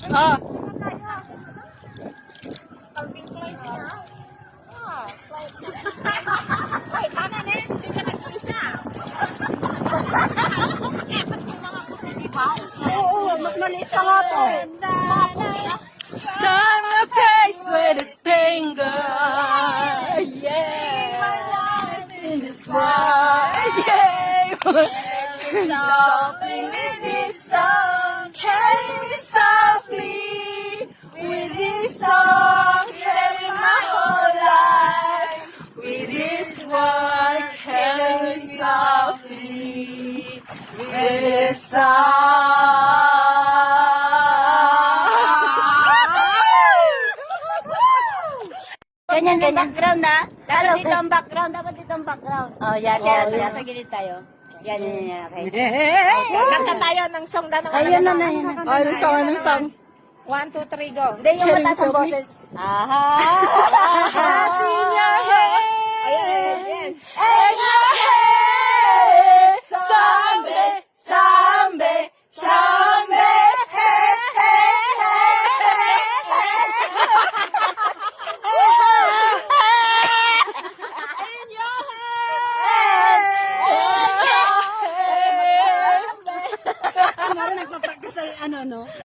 Oh. Calvin Klein niya. Ay, tama na yun. Hindi ka nag-isa. Dapat yung mga puti, di ba? Oo, mas maliit pa nga to. Time a face with a finger. Yeah. In this world. Yeah. Softly with this song. Carry me softly. With this song. Carry my whole life. With this word. Carry me softly. With this song. Ganyan, background na. Dapat dito ang background, dapat dito ang background. Oh, yan. Sa gilid tayo. Yan. Okay. Kanta tayo ng song na naman. Ayun na. Anong song, anong song? 1, 2, 3, go. Hindi, yung mataas ang boses. Aha! In your head. Ayan. In your head. Someday, someday, someday. Hey, hey, hey, hey, In your head. hey. Mara nagpapractice sa ano, no?